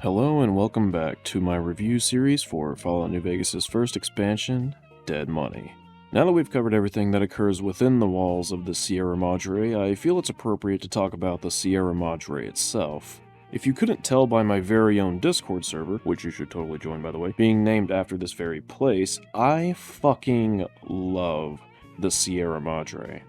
Hello and welcome back to my review series for Fallout New Vegas' first expansion, Dead Money. Now that we've covered everything that occurs within the walls of the Sierra Madre, I feel it's appropriate to talk about the Sierra Madre itself. If you couldn't tell by my very own Discord server, which you should totally join by the way, being named after this very place, I fucking love the Sierra Madre.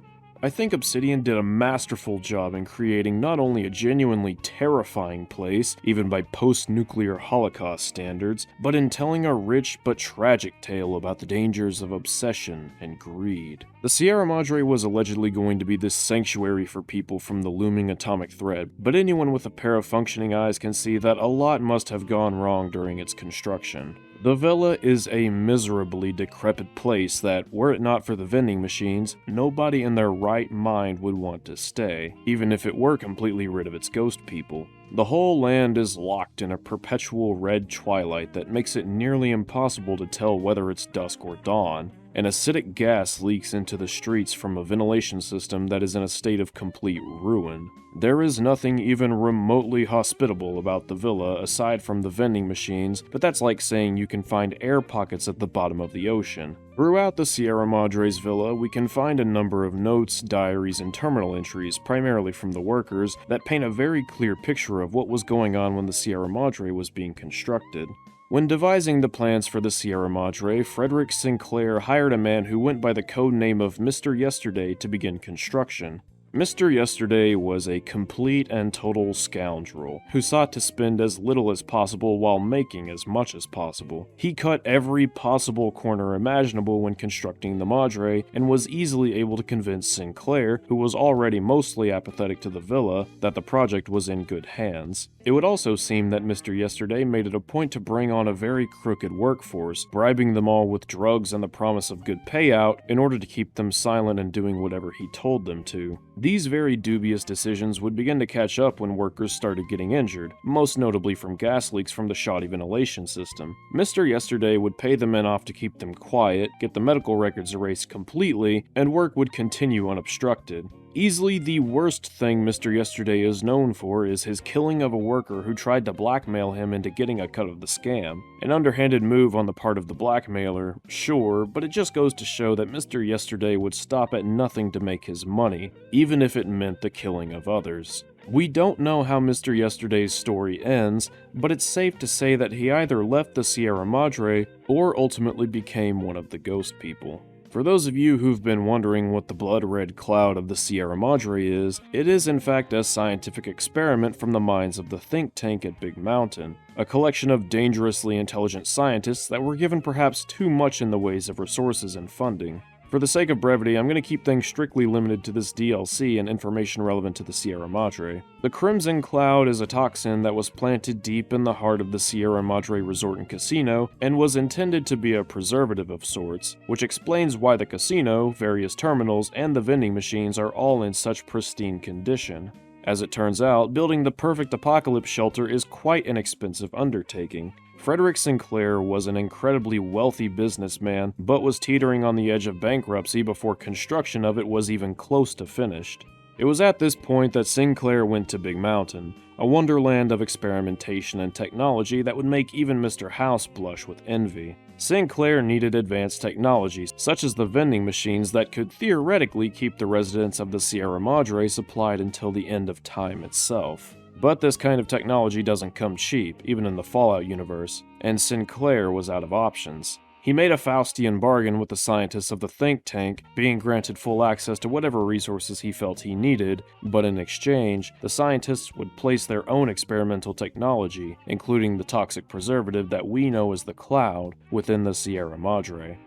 I think Obsidian did a masterful job in creating not only a genuinely terrifying place, even by post-nuclear Holocaust standards, but in telling a rich but tragic tale about the dangers of obsession and greed. The Sierra Madre was allegedly going to be this sanctuary for people from the looming atomic threat, but anyone with a pair of functioning eyes can see that a lot must have gone wrong during its construction. The villa is a miserably decrepit place that, were it not for the vending machines, nobody in their right mind would want to stay, even if it were completely rid of its ghost people. The whole land is locked in a perpetual red twilight that makes it nearly impossible to tell whether it's dusk or dawn. An acidic gas leaks into the streets from a ventilation system that is in a state of complete ruin. There is nothing even remotely hospitable about the villa aside from the vending machines, but that's like saying you can find air pockets at the bottom of the ocean. Throughout the Sierra Madre's villa, we can find a number of notes, diaries, and terminal entries, primarily from the workers, that paint a very clear picture of what was going on when the Sierra Madre was being constructed. When devising the plans for the Sierra Madre, Frederick Sinclair hired a man who went by the code name of Mr. Yesterday to begin construction. Mr. Yesterday was a complete and total scoundrel, who sought to spend as little as possible while making as much as possible. He cut every possible corner imaginable when constructing the Madre, and was easily able to convince Sinclair, who was already mostly apathetic to the villa, that the project was in good hands. It would also seem that Mr. Yesterday made it a point to bring on a very crooked workforce, bribing them all with drugs and the promise of good payout in order to keep them silent and doing whatever he told them to. These very dubious decisions would begin to catch up when workers started getting injured, most notably from gas leaks from the shoddy ventilation system. Mr. Yesterday would pay the men off to keep them quiet, get the medical records erased completely, and work would continue unobstructed. Easily the worst thing Mr. Yesterday is known for is his killing of a worker who tried to blackmail him into getting a cut of the scam. An underhanded move on the part of the blackmailer, sure, but it just goes to show that Mr. Yesterday would stop at nothing to make his money, even if it meant the killing of others. We don't know how Mr. Yesterday's story ends, but it's safe to say that he either left the Sierra Madre or ultimately became one of the ghost people. For those of you who've been wondering what the blood-red cloud of the Sierra Madre is, it is in fact a scientific experiment from the minds of the think tank at Big Mountain, a collection of dangerously intelligent scientists that were given perhaps too much in the ways of resources and funding. For the sake of brevity, I'm going to keep things strictly limited to this DLC and information relevant to the Sierra Madre. The Crimson Cloud is a toxin that was planted deep in the heart of the Sierra Madre Resort and Casino, and was intended to be a preservative of sorts, which explains why the casino, various terminals, and the vending machines are all in such pristine condition. As it turns out, building the perfect apocalypse shelter is quite an expensive undertaking. Frederick Sinclair was an incredibly wealthy businessman, but was teetering on the edge of bankruptcy before construction of it was even close to finished. It was at this point that Sinclair went to Big Mountain, a wonderland of experimentation and technology that would make even Mr. House blush with envy. Sinclair needed advanced technologies, such as the vending machines that could theoretically keep the residents of the Sierra Madre supplied until the end of time itself. But this kind of technology doesn't come cheap, even in the Fallout universe, and Sinclair was out of options. He made a Faustian bargain with the scientists of the think tank, being granted full access to whatever resources he felt he needed, but in exchange, the scientists would place their own experimental technology, including the toxic preservative that we know as the Cloud, within the Sierra Madre.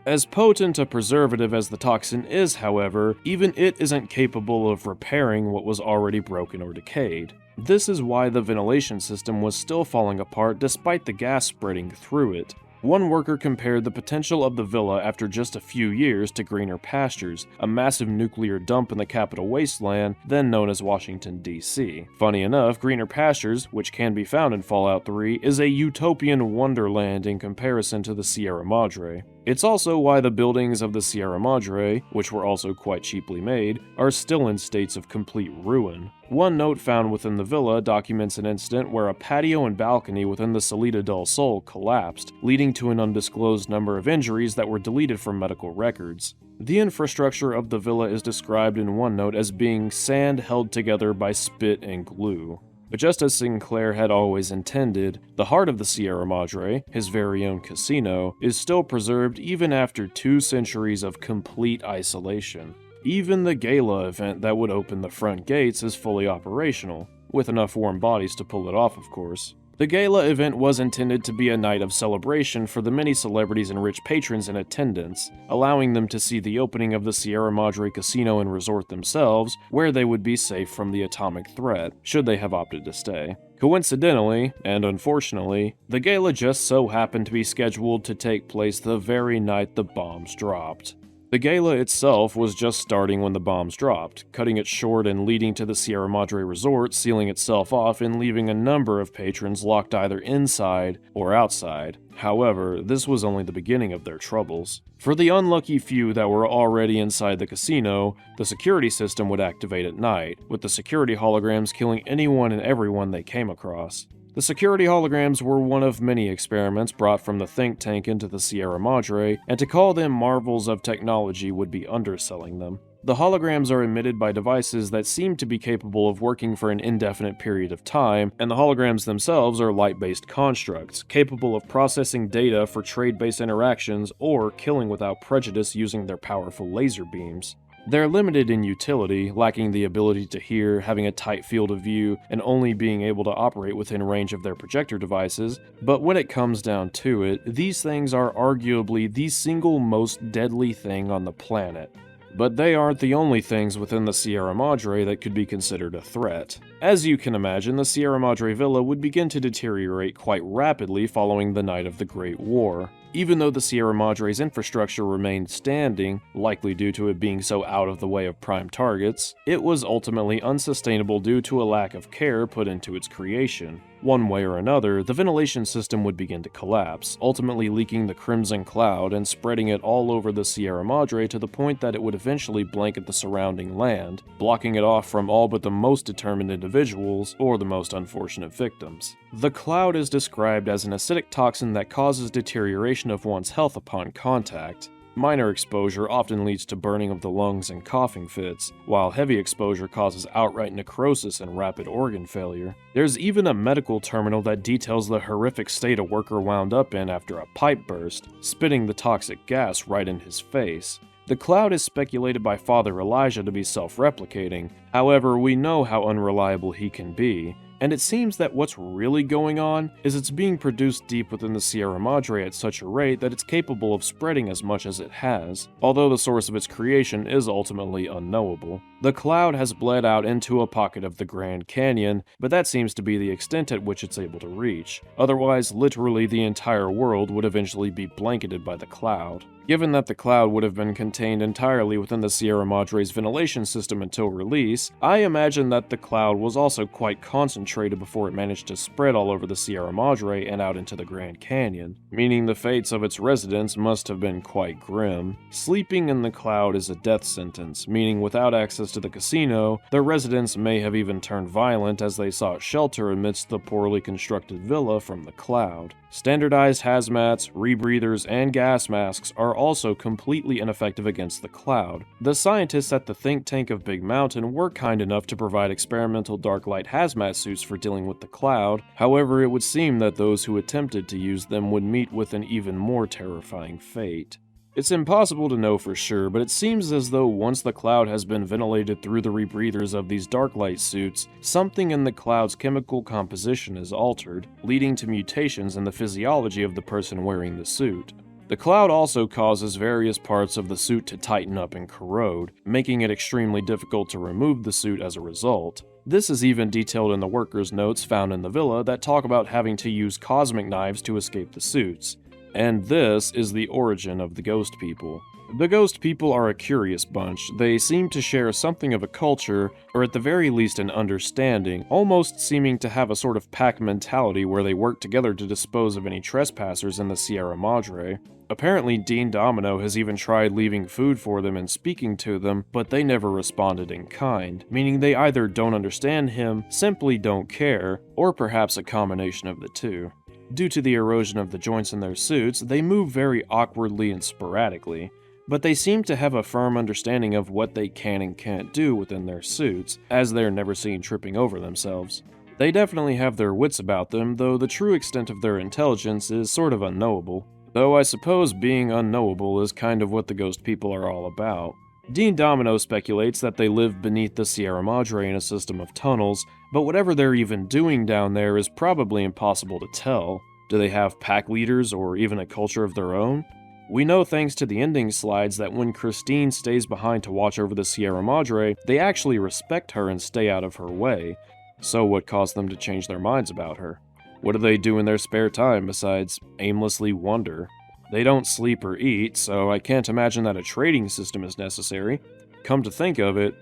As potent a preservative as the toxin is, however, even it isn't capable of repairing what was already broken or decayed. This is why the ventilation system was still falling apart despite the gas spreading through it. One worker compared the potential of the villa after just a few years to greener pastures, a massive nuclear dump in the capital wasteland, then known as Washington, D.C. Funny enough, greener pastures, which can be found in Fallout 3, is a utopian wonderland in comparison to the Sierra Madre. It's also why the buildings of the Sierra Madre, which were also quite cheaply made, are still in states of complete ruin. One note found within the villa documents an incident where a patio and balcony within the Salida del Sol collapsed, leading to an undisclosed number of injuries that were deleted from medical records. The infrastructure of the villa is described in one note as being sand held together by spit and glue. But just as Sinclair had always intended, the heart of the Sierra Madre, his very own casino, is still preserved even after 2 centuries of complete isolation. Even the gala event that would open the front gates is fully operational, with enough warm bodies to pull it off, of course. The gala event was intended to be a night of celebration for the many celebrities and rich patrons in attendance, allowing them to see the opening of the Sierra Madre Casino and Resort themselves, where they would be safe from the atomic threat, should they have opted to stay. Coincidentally, and unfortunately, the gala just so happened to be scheduled to take place the very night the bombs dropped. The gala itself was just starting when the bombs dropped, cutting it short and leading to the Sierra Madre Resort sealing itself off and leaving a number of patrons locked either inside or outside. However, this was only the beginning of their troubles. For the unlucky few that were already inside the casino, the security system would activate at night, with the security holograms killing anyone and everyone they came across. The security holograms were one of many experiments brought from the think tank into the Sierra Madre, and to call them marvels of technology would be underselling them. The holograms are emitted by devices that seem to be capable of working for an indefinite period of time, and the holograms themselves are light-based constructs, capable of processing data for trade-based interactions or killing without prejudice using their powerful laser beams. They're limited in utility, lacking the ability to hear, having a tight field of view, and only being able to operate within range of their projector devices, but when it comes down to it, these things are arguably the single most deadly thing on the planet. But they aren't the only things within the Sierra Madre that could be considered a threat. As you can imagine, the Sierra Madre Villa would begin to deteriorate quite rapidly following the night of the Great War. Even though the Sierra Madre's infrastructure remained standing, likely due to it being so out of the way of prime targets, it was ultimately unsustainable due to a lack of care put into its creation. One way or another, the ventilation system would begin to collapse, ultimately leaking the crimson cloud and spreading it all over the Sierra Madre to the point that it would eventually blanket the surrounding land, blocking it off from all but the most determined individuals or the most unfortunate victims. The cloud is described as an acidic toxin that causes deterioration of one's health upon contact. Minor exposure often leads to burning of the lungs and coughing fits, while heavy exposure causes outright necrosis and rapid organ failure. There's even a medical terminal that details the horrific state a worker wound up in after a pipe burst, spitting the toxic gas right in his face. The cloud is speculated by Father Elijah to be self-replicating, however we know how unreliable he can be. And it seems that what's really going on is it's being produced deep within the Sierra Madre at such a rate that it's capable of spreading as much as it has, although the source of its creation is ultimately unknowable. The cloud has bled out into a pocket of the Grand Canyon, but that seems to be the extent at which it's able to reach. Otherwise, literally the entire world would eventually be blanketed by the cloud. Given that the cloud would have been contained entirely within the Sierra Madre's ventilation system until release, I imagine that the cloud was also quite concentrated before it managed to spread all over the Sierra Madre and out into the Grand Canyon, meaning the fates of its residents must have been quite grim. Sleeping in the cloud is a death sentence, meaning without access to the casino, the residents may have even turned violent as they sought shelter amidst the poorly constructed villa from the cloud. Standardized hazmats, rebreathers, and gas masks are also completely ineffective against the cloud. The scientists at the think tank of Big Mountain were kind enough to provide experimental dark light hazmat suits for dealing with the cloud, however it would seem that those who attempted to use them would meet with an even more terrifying fate. It's impossible to know for sure, but it seems as though once the cloud has been ventilated through the rebreathers of these dark light suits, something in the cloud's chemical composition is altered, leading to mutations in the physiology of the person wearing the suit. The cloud also causes various parts of the suit to tighten up and corrode, making it extremely difficult to remove the suit as a result. This is even detailed in the workers' notes found in the villa that talk about having to use cosmic knives to escape the suits. And this is the origin of the ghost people. The ghost people are a curious bunch. They seem to share something of a culture, or at the very least an understanding, almost seeming to have a sort of pack mentality where they work together to dispose of any trespassers in the Sierra Madre. Apparently, Dean Domino has even tried leaving food for them and speaking to them, but they never responded in kind, meaning they either don't understand him, simply don't care, or perhaps a combination of the two. Due to the erosion of the joints in their suits, they move very awkwardly and sporadically, but they seem to have a firm understanding of what they can and can't do within their suits, as they're never seen tripping over themselves. They definitely have their wits about them, though the true extent of their intelligence is sort of unknowable. Though I suppose being unknowable is kind of what the ghost people are all about. Dean Domino speculates that they live beneath the Sierra Madre in a system of tunnels, but whatever they're even doing down there is probably impossible to tell. Do they have pack leaders or even a culture of their own? We know thanks to the ending slides that when Christine stays behind to watch over the Sierra Madre, they actually respect her and stay out of her way. So what caused them to change their minds about her? What do they do in their spare time besides aimlessly wonder? They don't sleep or eat, so I can't imagine that a trading system is necessary. Come to think of it,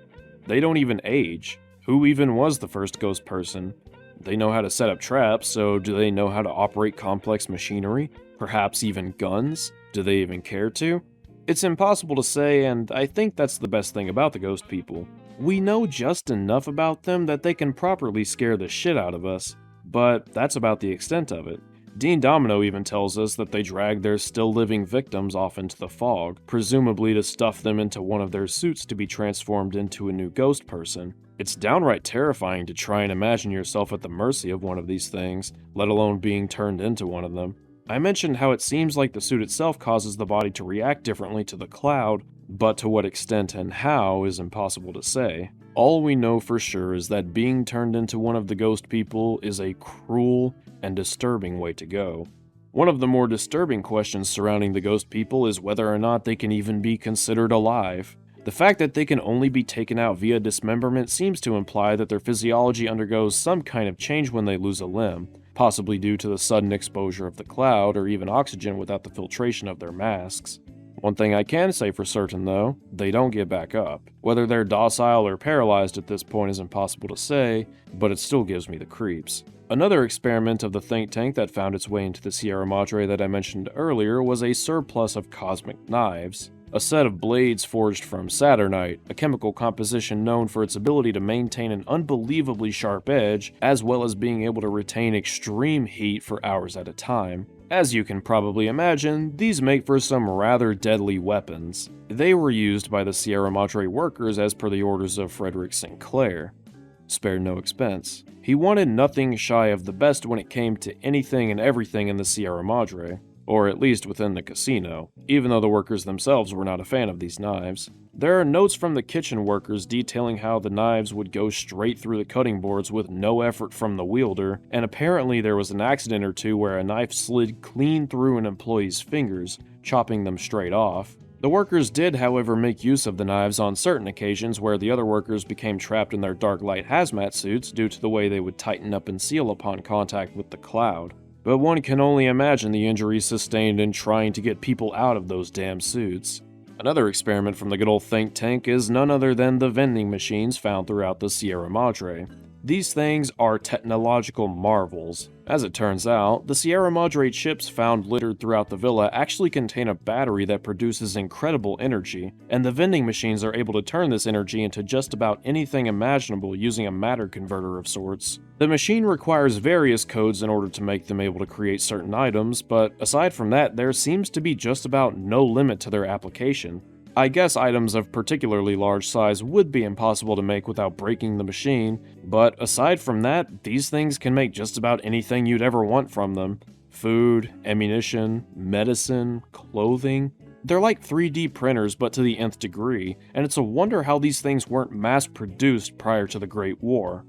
they don't even age. Who even was the first ghost person? They know how to set up traps, so do they know how to operate complex machinery? Perhaps even guns? Do they even care to? It's impossible to say, and I think that's the best thing about the ghost people. We know just enough about them that they can properly scare the shit out of us, but that's about the extent of it. Dean Domino even tells us that they drag their still-living victims off into the fog, presumably to stuff them into one of their suits to be transformed into a new ghost person. It's downright terrifying to try and imagine yourself at the mercy of one of these things, let alone being turned into one of them. I mentioned how it seems like the suit itself causes the body to react differently to the cloud, but to what extent and how is impossible to say. All we know for sure is that being turned into one of the ghost people is a cruel and disturbing way to go. One of the more disturbing questions surrounding the ghost people is whether or not they can even be considered alive. The fact that they can only be taken out via dismemberment seems to imply that their physiology undergoes some kind of change when they lose a limb, possibly due to the sudden exposure of the cloud or even oxygen without the filtration of their masks. One thing I can say for certain though, they don't get back up. Whether they're docile or paralyzed at this point is impossible to say, but it still gives me the creeps. Another experiment of the think tank that found its way into the Sierra Madre that I mentioned earlier was a surplus of cosmic knives. A set of blades forged from Saturnite, a chemical composition known for its ability to maintain an unbelievably sharp edge, as well as being able to retain extreme heat for hours at a time. As you can probably imagine, these make for some rather deadly weapons. They were used by the Sierra Madre workers as per the orders of Frederick Sinclair. Spared no expense. He wanted nothing shy of the best when it came to anything and everything in the Sierra Madre. Or at least within the casino, even though the workers themselves were not a fan of these knives. There are notes from the kitchen workers detailing how the knives would go straight through the cutting boards with no effort from the wielder, and apparently there was an accident or two where a knife slid clean through an employee's fingers, chopping them straight off. The workers did, however, make use of the knives on certain occasions where the other workers became trapped in their dark light hazmat suits due to the way they would tighten up and seal upon contact with the cloud. But one can only imagine the injuries sustained in trying to get people out of those damn suits. Another experiment from the good old think tank is none other than the vending machines found throughout the Sierra Madre. These things are technological marvels. As it turns out, the Sierra Madre chips found littered throughout the villa actually contain a battery that produces incredible energy, and the vending machines are able to turn this energy into just about anything imaginable using a matter converter of sorts. The machine requires various codes in order to make them able to create certain items, but aside from that, there seems to be just about no limit to their application. I guess items of particularly large size would be impossible to make without breaking the machine, but aside from that, these things can make just about anything you'd ever want from them. Food, ammunition, medicine, clothing. They're like 3D printers but to the nth degree, and it's a wonder how these things weren't mass-produced prior to the Great War.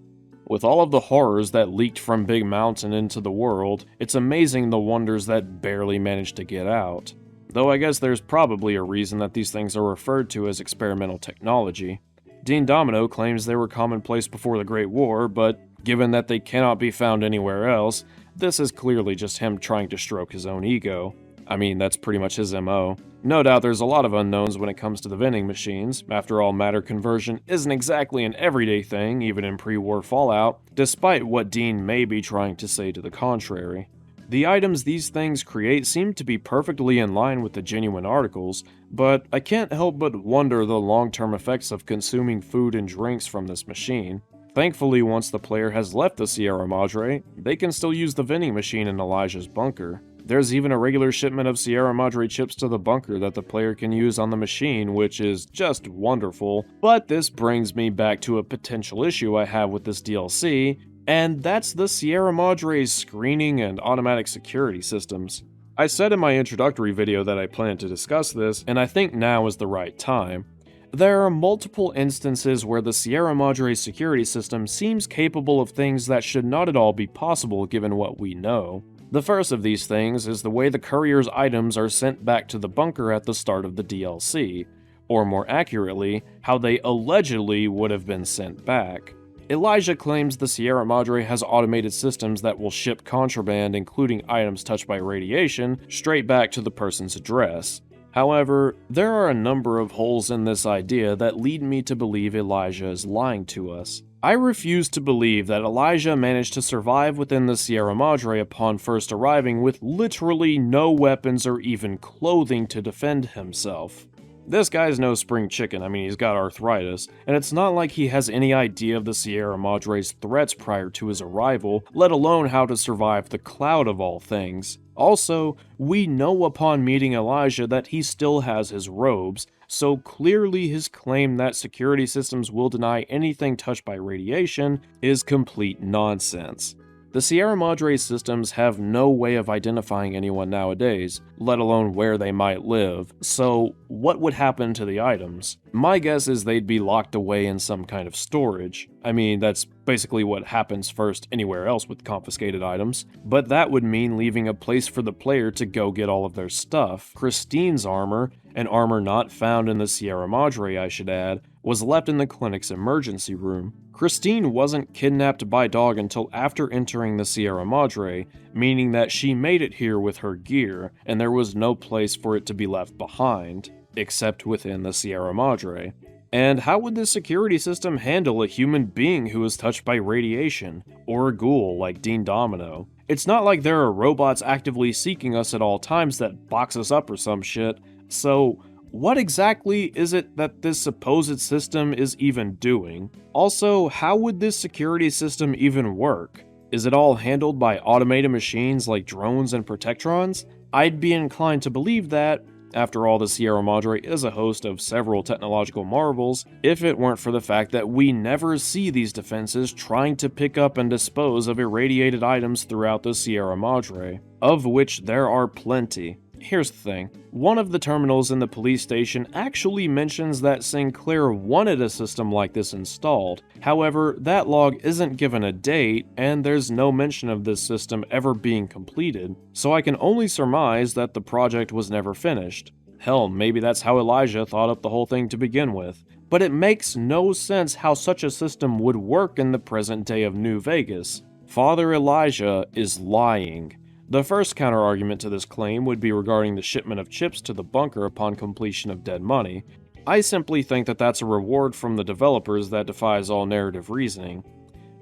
With all of the horrors that leaked from Big Mountain into the world, it's amazing the wonders that barely managed to get out. Though I guess there's probably a reason that these things are referred to as experimental technology. Dean Domino claims they were commonplace before the Great War, but given that they cannot be found anywhere else, this is clearly just him trying to stroke his own ego. I mean, that's pretty much his MO. No doubt there's a lot of unknowns when it comes to the vending machines. After all, matter conversion isn't exactly an everyday thing, even in pre-war Fallout, despite what Dean may be trying to say to the contrary. The items these things create seem to be perfectly in line with the genuine articles, but I can't help but wonder the long-term effects of consuming food and drinks from this machine. Thankfully, once the player has left the Sierra Madre, they can still use the vending machine in Elijah's bunker. There's even a regular shipment of Sierra Madre chips to the bunker that the player can use on the machine, which is just wonderful. But this brings me back to a potential issue I have with this DLC, and that's the Sierra Madre's screening and automatic security systems. I said in my introductory video that I plan to discuss this, and I think now is the right time. There are multiple instances where the Sierra Madre's security system seems capable of things that should not at all be possible given what we know. The first of these things is the way the courier's items are sent back to the bunker at the start of the DLC, or more accurately, how they allegedly would have been sent back. Elijah claims the Sierra Madre has automated systems that will ship contraband, including items touched by radiation, straight back to the person's address. However, there are a number of holes in this idea that lead me to believe Elijah is lying to us. I refuse to believe that Elijah managed to survive within the Sierra Madre upon first arriving with literally no weapons or even clothing to defend himself. This guy's no spring chicken. I mean, he's got arthritis, and it's not like he has any idea of the Sierra Madre's threats prior to his arrival, let alone how to survive the cloud of all things. Also, we know upon meeting Elijah that he still has his robes, so clearly his claim that security systems will deny anything touched by radiation is complete nonsense. The Sierra Madre systems have no way of identifying anyone nowadays, let alone where they might live, so what would happen to the items? My guess is they'd be locked away in some kind of storage. I mean, that's basically what happens first anywhere else with confiscated items, but that would mean leaving a place for the player to go get all of their stuff. Christine's armor, an armor not found in the Sierra Madre I should add, was left in the clinic's emergency room. Christine wasn't kidnapped by Dog until after entering the Sierra Madre, meaning that she made it here with her gear, and there was no place for it to be left behind, except within the Sierra Madre. And how would this security system handle a human being who is touched by radiation, or a ghoul like Dean Domino? It's not like there are robots actively seeking us at all times that box us up or some shit, so what exactly is it that this supposed system is even doing? Also, how would this security system even work? Is it all handled by automated machines like drones and protectrons? I'd be inclined to believe that. After all, the Sierra Madre is a host of several technological marvels, if it weren't for the fact that we never see these defenses trying to pick up and dispose of irradiated items throughout the Sierra Madre, of which there are plenty. Here's the thing, one of the terminals in the police station actually mentions that Sinclair wanted a system like this installed. However, that log isn't given a date, and there's no mention of this system ever being completed, so I can only surmise that the project was never finished. Hell, maybe that's how Elijah thought up the whole thing to begin with. But it makes no sense how such a system would work in the present day of New Vegas. Father Elijah is lying. The first counter-argument to this claim would be regarding the shipment of chips to the bunker upon completion of Dead Money. I simply think that that's a reward from the developers that defies all narrative reasoning.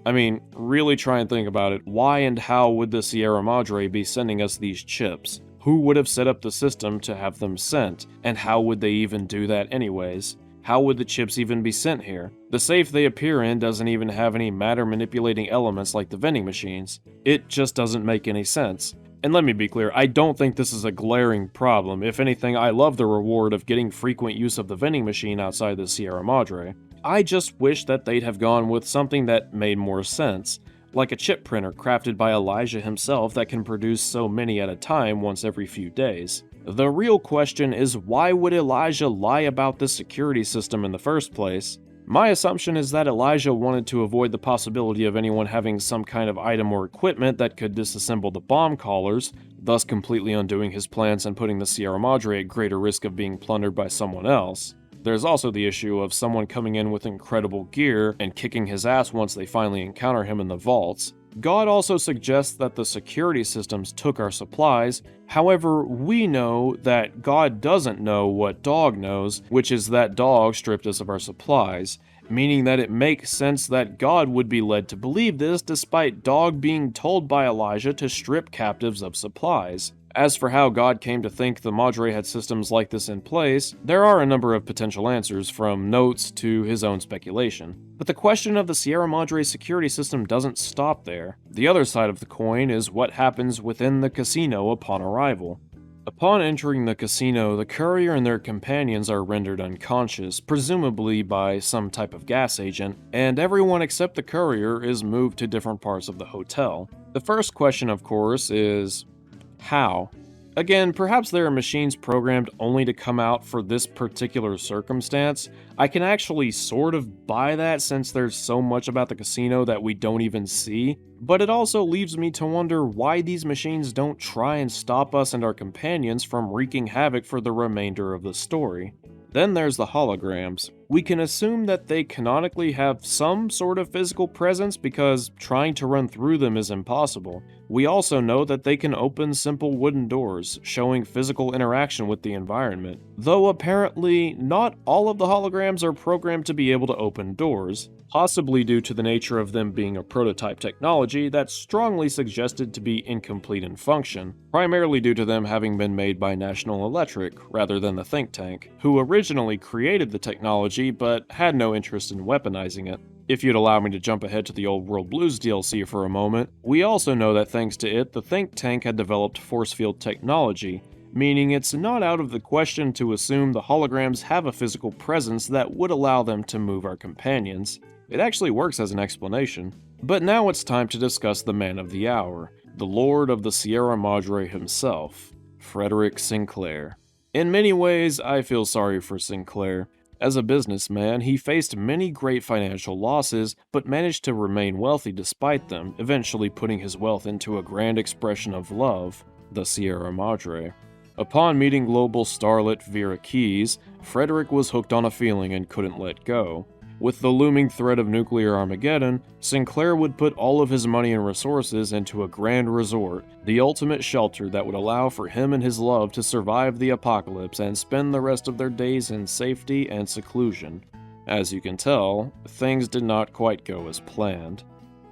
I mean, really try and think about it. Why and how would the Sierra Madre be sending us these chips? Who would have set up the system to have them sent? And how would they even do that anyways? How would the chips even be sent here? The safe they appear in doesn't even have any matter-manipulating elements like the vending machines. It just doesn't make any sense. And let me be clear, I don't think this is a glaring problem. If anything, I love the reward of getting frequent use of the vending machine outside the Sierra Madre. I just wish that they'd have gone with something that made more sense, like a chip printer crafted by Elijah himself that can produce so many at a time once every few days. The real question is, why would Elijah lie about this security system in the first place? My assumption is that Elijah wanted to avoid the possibility of anyone having some kind of item or equipment that could disassemble the bomb collars, thus completely undoing his plans and putting the Sierra Madre at greater risk of being plundered by someone else. There's also the issue of someone coming in with incredible gear and kicking his ass once they finally encounter him in the vaults. God also suggests that the security systems took our supplies. However, we know that God doesn't know what Dog knows, which is that Dog stripped us of our supplies, meaning that it makes sense that God would be led to believe this despite Dog being told by Elijah to strip captives of supplies. As for how God came to think the Madre had systems like this in place, there are a number of potential answers, from notes to his own speculation. But the question of the Sierra Madre security system doesn't stop there. The other side of the coin is what happens within the casino upon arrival. Upon entering the casino, the courier and their companions are rendered unconscious, presumably by some type of gas agent, and everyone except the courier is moved to different parts of the hotel. The first question, of course, is how? Again, perhaps there are machines programmed only to come out for this particular circumstance. I can actually sort of buy that since there's so much about the casino that we don't even see, but it also leaves me to wonder why these machines don't try and stop us and our companions from wreaking havoc for the remainder of the story. Then there's the holograms. We can assume that they canonically have some sort of physical presence because trying to run through them is impossible. We also know that they can open simple wooden doors, showing physical interaction with the environment, though apparently not all of the holograms are programmed to be able to open doors, possibly due to the nature of them being a prototype technology that's strongly suggested to be incomplete in function, primarily due to them having been made by National Electric rather than the think tank, who originally created the technology but had no interest in weaponizing it. If you'd allow me to jump ahead to the Old World Blues DLC for a moment, we also know that thanks to it, the think tank had developed force field technology, meaning it's not out of the question to assume the holograms have a physical presence that would allow them to move our companions. It actually works as an explanation. But now it's time to discuss the man of the hour, the Lord of the Sierra Madre himself, Frederick Sinclair. In many ways, I feel sorry for Sinclair. As a businessman, he faced many great financial losses, but managed to remain wealthy despite them, eventually putting his wealth into a grand expression of love, the Sierra Madre. Upon meeting global starlet Vera Keyes, Frederick was hooked on a feeling and couldn't let go. With the looming threat of nuclear Armageddon, Sinclair would put all of his money and resources into a grand resort, the ultimate shelter that would allow for him and his love to survive the apocalypse and spend the rest of their days in safety and seclusion. As you can tell, things did not quite go as planned.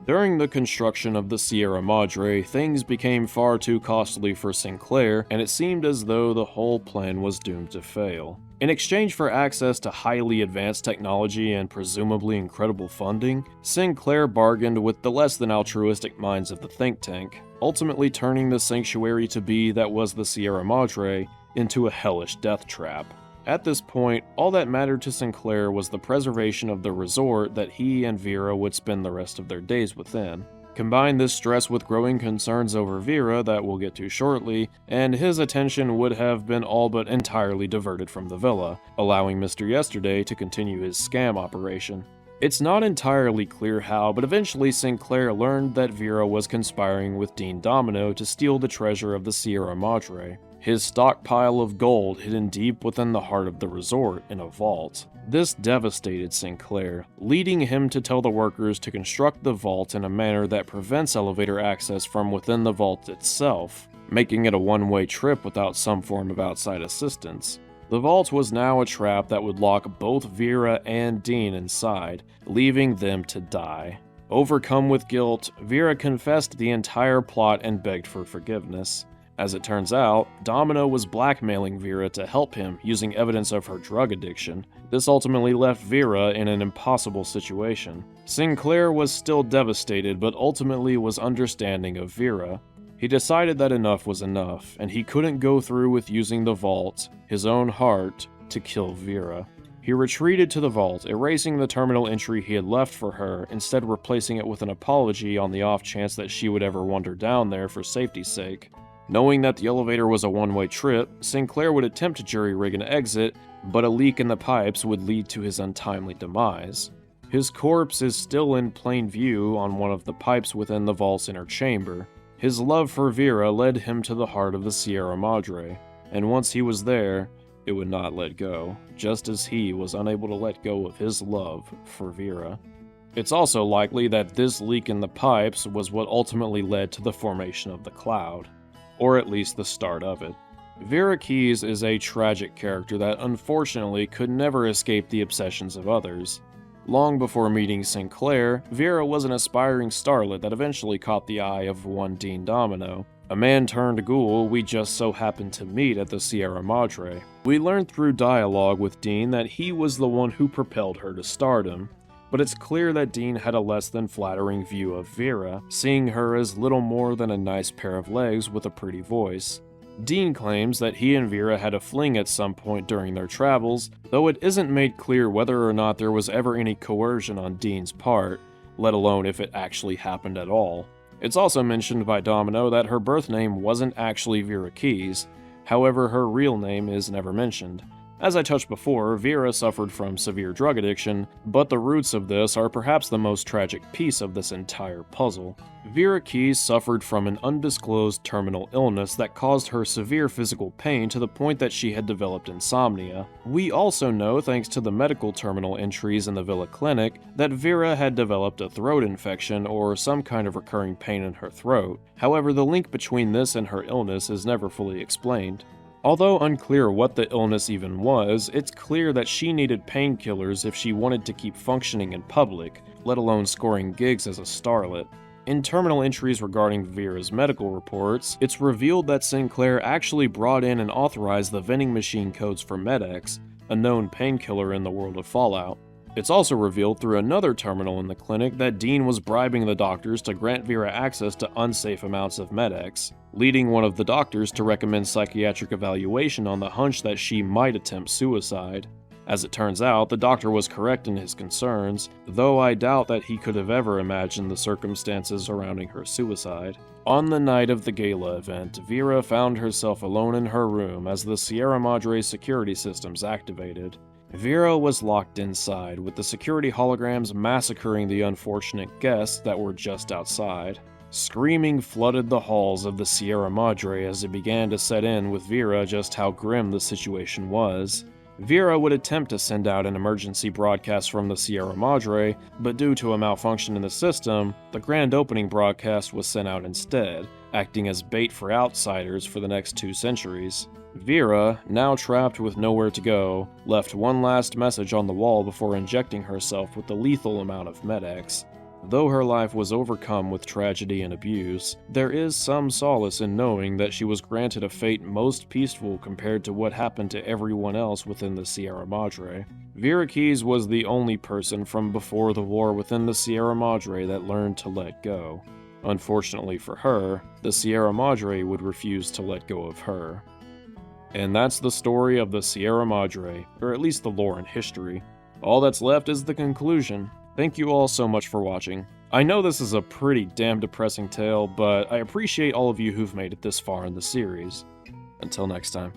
During the construction of the Sierra Madre, things became far too costly for Sinclair, and it seemed as though the whole plan was doomed to fail. In exchange for access to highly advanced technology and presumably incredible funding, Sinclair bargained with the less than altruistic minds of the think tank, ultimately turning the sanctuary to be that was the Sierra Madre into a hellish death trap. At this point, all that mattered to Sinclair was the preservation of the resort that he and Vera would spend the rest of their days within. Combine this stress with growing concerns over Vera that we'll get to shortly, and his attention would have been all but entirely diverted from the villa, allowing Mr. Yesterday to continue his scam operation. It's not entirely clear how, but eventually Sinclair learned that Vera was conspiring with Dean Domino to steal the treasure of the Sierra Madre, his stockpile of gold hidden deep within the heart of the resort in a vault. This devastated Sinclair, leading him to tell the workers to construct the vault in a manner that prevents elevator access from within the vault itself, making it a one-way trip without some form of outside assistance. The vault was now a trap that would lock both Vera and Dean inside, leaving them to die. Overcome with guilt, Vera confessed the entire plot and begged for forgiveness. As it turns out, Domino was blackmailing Vera to help him using evidence of her drug addiction. This ultimately left Vera in an impossible situation. Sinclair was still devastated, but ultimately was understanding of Vera. He decided that enough was enough, and he couldn't go through with using the vault, his own heart, to kill Vera. He retreated to the vault, erasing the terminal entry he had left for her, instead replacing it with an apology on the off chance that she would ever wander down there for safety's sake. Knowing that the elevator was a one-way trip, Sinclair would attempt to jury-rig an exit, but a leak in the pipes would lead to his untimely demise. His corpse is still in plain view on one of the pipes within the vault's inner chamber. His love for Vera led him to the heart of the Sierra Madre, and once he was there, it would not let go, just as he was unable to let go of his love for Vera. It's also likely that this leak in the pipes was what ultimately led to the formation of the cloud, or at least the start of it. Vera Keyes is a tragic character that unfortunately could never escape the obsessions of others. Long before meeting Sinclair, Vera was an aspiring starlet that eventually caught the eye of one Dean Domino, a man-turned-ghoul we just so happened to meet at the Sierra Madre. We learned through dialogue with Dean that he was the one who propelled her to stardom, but it's clear that Dean had a less than flattering view of Vera, seeing her as little more than a nice pair of legs with a pretty voice. Dean claims that he and Vera had a fling at some point during their travels, though it isn't made clear whether or not there was ever any coercion on Dean's part, let alone if it actually happened at all. It's also mentioned by Domino that her birth name wasn't actually Vera Keyes, however her real name is never mentioned. As I touched before, Vera suffered from severe drug addiction, but the roots of this are perhaps the most tragic piece of this entire puzzle. Vera Keyes suffered from an undisclosed terminal illness that caused her severe physical pain to the point that she had developed insomnia. We also know, thanks to the medical terminal entries in the Villa Clinic, that Vera had developed a throat infection or some kind of recurring pain in her throat. However, the link between this and her illness is never fully explained. Although unclear what the illness even was, it's clear that she needed painkillers if she wanted to keep functioning in public, let alone scoring gigs as a starlet. In terminal entries regarding Vera's medical reports, it's revealed that Sinclair actually brought in and authorized the vending machine codes for Med-X, a known painkiller in the world of Fallout. It's also revealed through another terminal in the clinic that Dean was bribing the doctors to grant Vera access to unsafe amounts of Med-X, leading one of the doctors to recommend psychiatric evaluation on the hunch that she might attempt suicide. As it turns out, the doctor was correct in his concerns, though I doubt that he could have ever imagined the circumstances surrounding her suicide. On the night of the gala event, Vera found herself alone in her room as the Sierra Madre security systems activated. Vera was locked inside, with the security holograms massacring the unfortunate guests that were just outside. Screaming flooded the halls of the Sierra Madre as it began to set in with Vera just how grim the situation was. Vera would attempt to send out an emergency broadcast from the Sierra Madre, but due to a malfunction in the system, the grand opening broadcast was sent out instead, acting as bait for outsiders for the next 2 centuries. Vera, now trapped with nowhere to go, left one last message on the wall before injecting herself with the lethal amount of Med-X. Though her life was overcome with tragedy and abuse, there is some solace in knowing that she was granted a fate most peaceful compared to what happened to everyone else within the Sierra Madre. Vera Keyes was the only person from before the war within the Sierra Madre that learned to let go. Unfortunately for her, the Sierra Madre would refuse to let go of her. And that's the story of the Sierra Madre, or at least the lore and history. All that's left is the conclusion. Thank you all so much for watching. I know this is a pretty damn depressing tale, but I appreciate all of you who've made it this far in the series. Until next time.